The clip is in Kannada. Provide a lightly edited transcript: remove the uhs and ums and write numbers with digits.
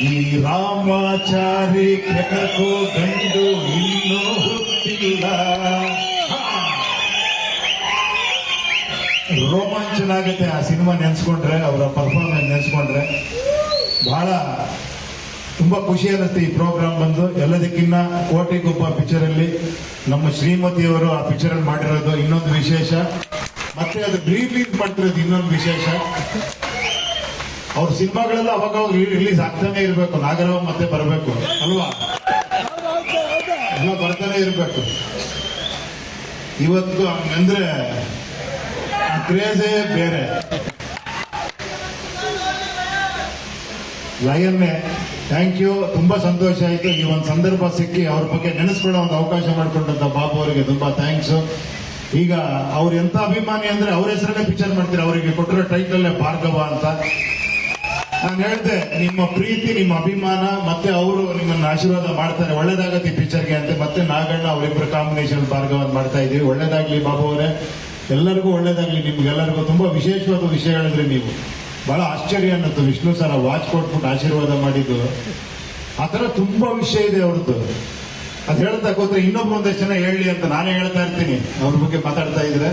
ಈ ರಾಮಾಚಾರಿ ಕೆಣಕು ಗಂಡು ಇನ್ನೂ ಹುಟ್ಟಿಲ್ಲ. ರೋಮಾಂಚನ ಆಗುತ್ತೆ ಆ ಸಿನಿಮಾ ನೆನ್ಸ್ಕೊಂಡ್ರೆ, ಅವರ ಪರ್ಫಾರ್ಮೆನ್ಸ್ ನೆನ್ಸ್ಕೊಂಡ್ರೆ. ಬಹಳ ತುಂಬಾ ಖುಷಿ ಅನ್ನಿಸ್ತು ಈ ಪ್ರೋಗ್ರಾಮ್ ಬಂದು. ಎಲ್ಲದಕ್ಕಿನ್ನ ಕೋಟಿಗೊಬ್ಬ ಪಿಕ್ಚರ್ ಅಲ್ಲಿ ನಮ್ಮ ಶ್ರೀಮತಿಯವರು ಆ ಪಿಕ್ಚರ್ ಅಲ್ಲಿ ಮಾಡಿರೋದು ಇನ್ನೊಂದು ವಿಶೇಷ, ಮತ್ತೆ ಅದು ರಿಲೀಸ್ ಮಾಡ್ತಿರೋದು ಇನ್ನೊಂದು ವಿಶೇಷ. ಅವ್ರ ಸಿನಿಮಾಗಳೆಲ್ಲ ಅವಾಗ ರಿಲೀಸ್ ಆಗ್ತಾನೆ ಇರಬೇಕು, ನಾಗರಾವ್ ಮತ್ತೆ ಬರಬೇಕು ಅಲ್ವಾ, ಎಲ್ಲ ಬರ್ತಾನೆ ಇರಬೇಕು. ಇವತ್ತು ಹಂಗಂದ್ರೆ ಆ ಕ್ರೇಜೇ ಬೇರೆ. ಲಯನ್ನೇ ಥ್ಯಾಂಕ್ ಯು, ತುಂಬಾ ಸಂತೋಷ ಆಯ್ತು ಈ ಒಂದು ಸಂದರ್ಭ ಸಿಕ್ಕಿ ಅವ್ರ ಬಗ್ಗೆ ನೆನೆಸ್ಕೊಳ್ಳೋ ಒಂದು ಅವಕಾಶ ಮಾಡಿಕೊಂಡಂತ ಬಾಬು ಅವರಿಗೆ ತುಂಬಾ ಥ್ಯಾಂಕ್ಸ್. ಈಗ ಅವ್ರ ಎಂತ ಅಭಿಮಾನಿ ಅಂದ್ರೆ ಅವ್ರ ಹೆಸರನ್ನೇ ಪಿಕ್ಚರ್ ಮಾಡ್ತೀರಾ, ಅವರಿಗೆ ಕೊಟ್ಟಿರೋ ಟೈಟಲ್ ಭಾರ್ಗವ ಅಂತ. ನಾನು ಹೇಳ್ದೆ ನಿಮ್ಮ ಪ್ರೀತಿ, ನಿಮ್ಮ ಅಭಿಮಾನ, ಮತ್ತೆ ಅವರು ನಿಮ್ಮನ್ನ ಆಶೀರ್ವಾದ ಮಾಡ್ತಾರೆ, ಒಳ್ಳೇದಾಗತ್ತೆ ಈ ಪಿಕ್ಚರ್ಗೆ ಅಂತ. ಮತ್ತೆ ನಾಗಣ್ಣ ಅವರಿಬ್ಬರ ಕಾಂಬಿನೇಷನ್ ಭಾರ್ಗವ ಮಾಡ್ತಾ ಇದೀವಿ. ಒಳ್ಳೇದಾಗ್ಲಿ ಬಾಬು ಅವರೇ, ಎಲ್ಲರಿಗೂ ಒಳ್ಳೇದಾಗ್ಲಿ. ನಿಮ್ಗೆಲ್ಲರಿಗೂ ತುಂಬಾ ವಿಶೇಷವಾದ ವಿಷಯ ಹೇಳಿದ್ರಿ ನೀವು. ಬಹಳ ಆಶ್ಚರ್ಯ ಅನ್ನಿಸ್ತು ವಿಷ್ಣು ಸರ್ ವಾಚ್ ಕೊಟ್ಬಿಟ್ಟು ಆಶೀರ್ವಾದ ಮಾಡಿದ್ದು. ಆ ತರ ತುಂಬಾ ವಿಷಯ ಇದೆ ಅವ್ರದ್ದು. ಅದ್ ಹೇಳ್ತಾ ಕೂತ್ರೆ ಇನ್ನೊಬ್ರು ಒಂದಷ್ಟು ಜನ ಹೇಳಿ ಅಂತ ನಾನೇ ಹೇಳ್ತಾ ಇರ್ತೀನಿ ಅವ್ರ ಬಗ್ಗೆ ಮಾತಾಡ್ತಾ ಇದ್ರೆ.